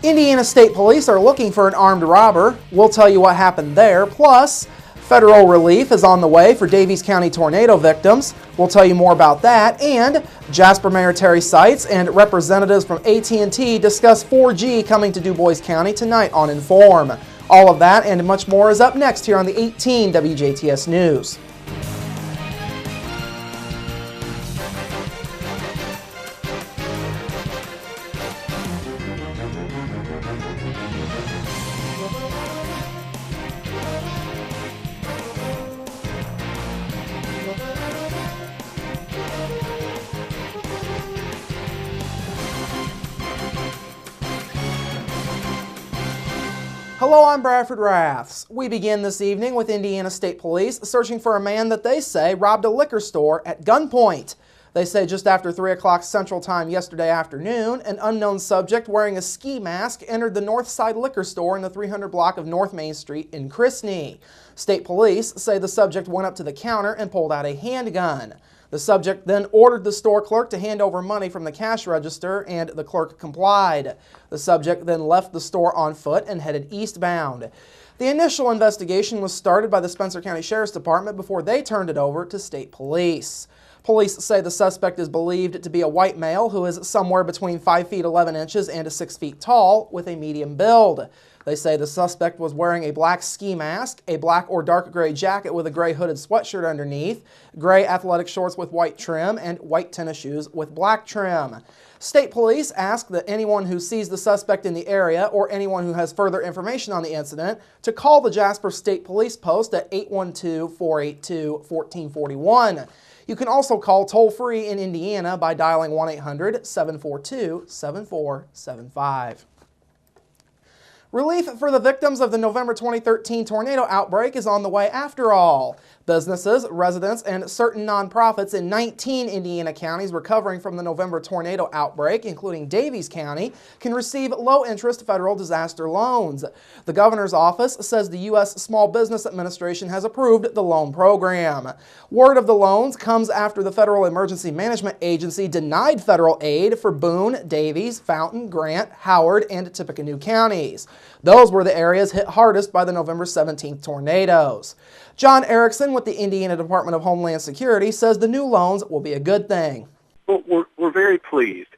Indiana State Police are looking for an armed robber. We'll tell you what happened there. Plus, federal relief is on the way for Daviess County tornado victims. We'll tell you more about that. And Jasper Mayor Terry Seitz and representatives from AT&T discuss 4G coming to Du Bois County tonight on Inform. All of that and much more is up next here on the 18 WJTS News. Hello, I'm Bradford Raths. We begin this evening with Indiana State Police searching for a man that they say robbed a liquor store at gunpoint. They say just after 3 o'clock Central Time yesterday afternoon, an unknown subject wearing a ski mask entered the Northside Liquor Store in the 300 block of North Main Street in Chrisney. State Police say the subject went up to the counter and pulled out a handgun. The subject then ordered the store clerk to hand over money from the cash register, and the clerk complied. The subject then left the store on foot and headed eastbound. The initial investigation was started by the Spencer County Sheriff's Department before they turned it over to State Police. Police say the suspect is believed to be a white male who is somewhere between 5 feet 11 inches and 6 feet tall with a medium build. They say the suspect was wearing a black ski mask, a black or dark gray jacket with a gray hooded sweatshirt underneath, gray athletic shorts with white trim, and white tennis shoes with black trim. State Police ask that anyone who sees the suspect in the area or anyone who has further information on the incident to call the Jasper State Police Post at 812-482-1441. You can also call toll-free in Indiana by dialing 1-800-742-7475. Relief for the victims of the November 2013 tornado outbreak is on the way after all. Businesses, residents, and certain nonprofits in 19 Indiana counties recovering from the November tornado outbreak, including Daviess County, can receive low-interest federal disaster loans. The governor's office says the U.S. Small Business Administration has approved the loan program. Word of the loans comes after the Federal Emergency Management Agency denied federal aid for Boone, Daviess, Fountain, Grant, Howard, and Tippecanoe counties. Those were the areas hit hardest by the November 17th tornadoes. John Erickson with the Indiana Department of Homeland Security says the new loans will be a good thing. Well, we're very pleased.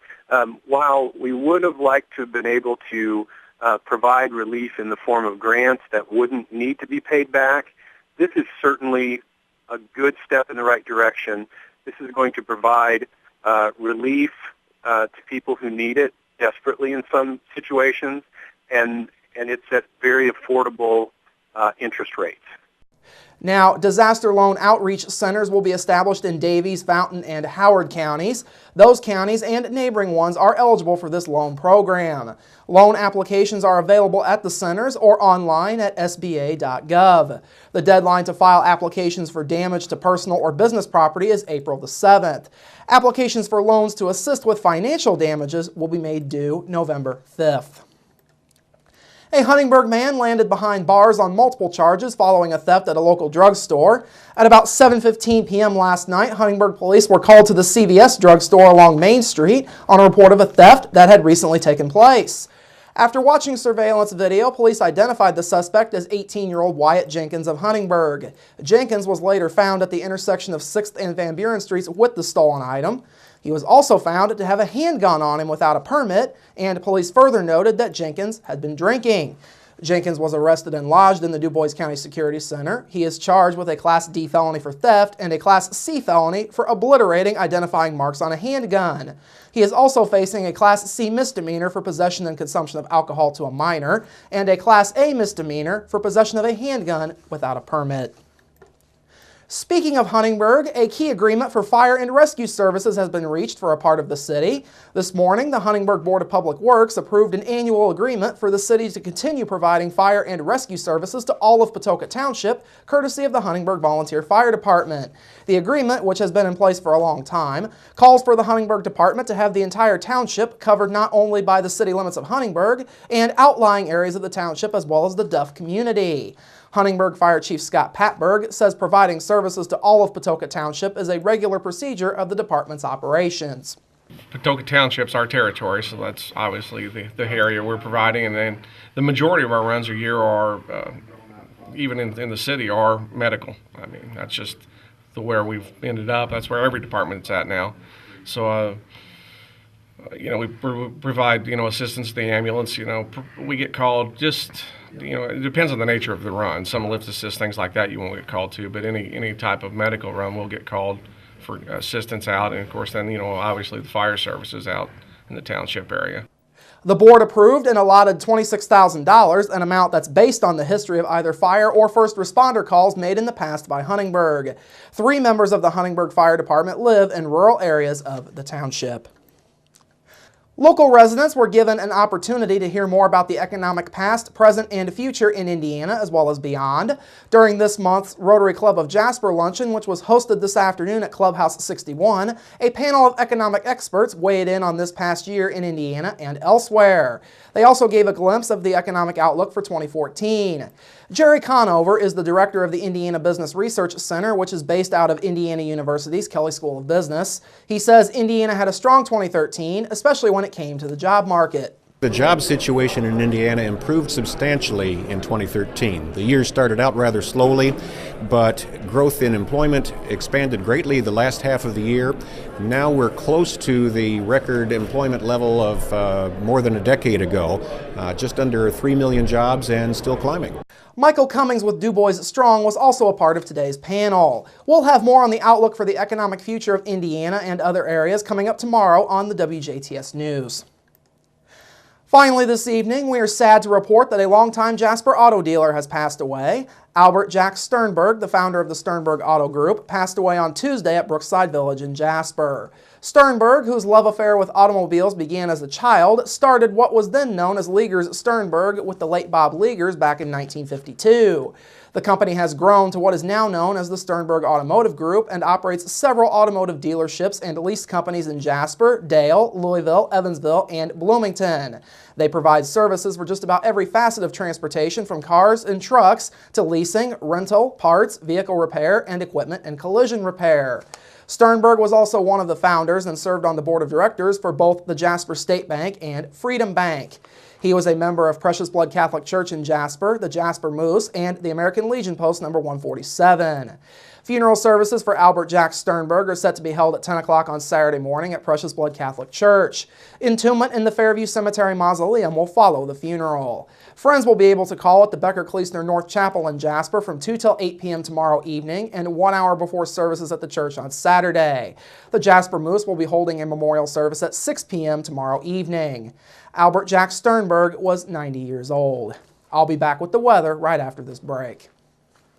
While we would have liked to have been able to provide relief in the form of grants that wouldn't need to be paid back, this is certainly a good step in the right direction. This is going to provide relief to people who need it desperately in some situations, and it's at very affordable interest rates. Now, disaster loan outreach centers will be established in Daviess, Fountain, and Howard counties. Those counties and neighboring ones are eligible for this loan program. Loan applications are available at the centers or online at sba.gov. The deadline to file applications for damage to personal or business property is April the 7th. Applications for loans to assist with financial damages will be made due November 5th. A Huntingburg man landed behind bars on multiple charges following a theft at a local drugstore. At about 7:15 p.m. last night, Huntingburg police were called to the CVS drugstore along Main Street on a report of a theft that had recently taken place. After watching surveillance video, police identified the suspect as 18-year-old Wyatt Jenkins of Huntingburg. Jenkins was later found at the intersection of 6th and Van Buren Streets with the stolen item. He was also found to have a handgun on him without a permit, and police further noted that Jenkins had been drinking. Jenkins was arrested and lodged in the Du Bois County Security Center. He is charged with a Class D felony for theft and a Class C felony for obliterating identifying marks on a handgun. He is also facing a Class C misdemeanor for possession and consumption of alcohol to a minor, and a Class A misdemeanor for possession of a handgun without a permit. Speaking of Huntingburg, a key agreement for fire and rescue services has been reached for a part of the city. This morning, the Huntingburg Board of Public Works approved an annual agreement for the city to continue providing fire and rescue services to all of Patoka Township, courtesy of the Huntingburg Volunteer Fire Department. The agreement, which has been in place for a long time, calls for the Huntingburg Department to have the entire township covered not only by the city limits of Huntingburg and outlying areas of the township as well as the Duff community. Huntingburg Fire Chief Scott Patberg says providing services to all of Patoka Township is a regular procedure of the department's operations. Patoka Township's our territory, so that's obviously the area we're providing, and then the majority of our runs a year are, even in the city, are medical. I mean, that's just where we've ended up. That's where every department's at now. So, we provide, assistance to the ambulance. We get called just, it depends on the nature of the run. Some lift assist, things like that you won't get called to, but any type of medical run will get called for assistance out, and of course then, obviously the fire services out in the township area. The board approved and allotted $26,000, an amount that's based on the history of either fire or first responder calls made in the past by Huntingburg. 3 members of the Huntingburg Fire Department live in rural areas of the township. Local residents were given an opportunity to hear more about the economic past, present, and future in Indiana, as well as beyond, during this month's Rotary Club of Jasper luncheon, which was hosted this afternoon at Clubhouse 61. A panel of economic experts weighed in on this past year in Indiana and elsewhere. They also gave a glimpse of the economic outlook for 2014. Jerry Conover is the director of the Indiana Business Research Center, which is based out of Indiana University's Kelley School of Business. He says Indiana had a strong 2013, especially when it came to the job market. The job situation in Indiana improved substantially in 2013. The year started out rather slowly, but growth in employment expanded greatly the last half of the year. Now we're close to the record employment level of more than a decade ago, just under 3 million jobs and still climbing. Michael Cummings with Du Bois Strong was also a part of today's panel. We'll have more on the outlook for the economic future of Indiana and other areas coming up tomorrow on the WJTS News. Finally this evening, we are sad to report that a longtime Jasper auto dealer has passed away. Albert Jack Sternberg, the founder of the Sternberg Auto Group, passed away on Tuesday at Brookside Village in Jasper. Sternberg, whose love affair with automobiles began as a child, started what was then known as Leaguers Sternberg with the late Bob Leaguers back in 1952. The company has grown to what is now known as the Sternberg Automotive Group and operates several automotive dealerships and lease companies in Jasper, Dale, Louisville, Evansville, and Bloomington. They provide services for just about every facet of transportation, from cars and trucks to leasing, rental, parts, vehicle repair, and equipment and collision repair. Sternberg was also one of the founders and served on the board of directors for both the Jasper State Bank and Freedom Bank. He was a member of Precious Blood Catholic Church in Jasper, the Jasper Moose, and the American Legion Post number 147. Funeral services for Albert Jack Sternberg are set to be held at 10 o'clock on Saturday morning at Precious Blood Catholic Church. Entombment in the Fairview Cemetery Mausoleum will follow the funeral. Friends will be able to call at the Becker-Kleesner North Chapel in Jasper from 2 till 8 p.m. tomorrow evening and 1 hour before services at the church on Saturday. The Jasper Moose will be holding a memorial service at 6 p.m. tomorrow evening. Albert Jack Sternberg was 90 years old. I'll be back with the weather right after this break.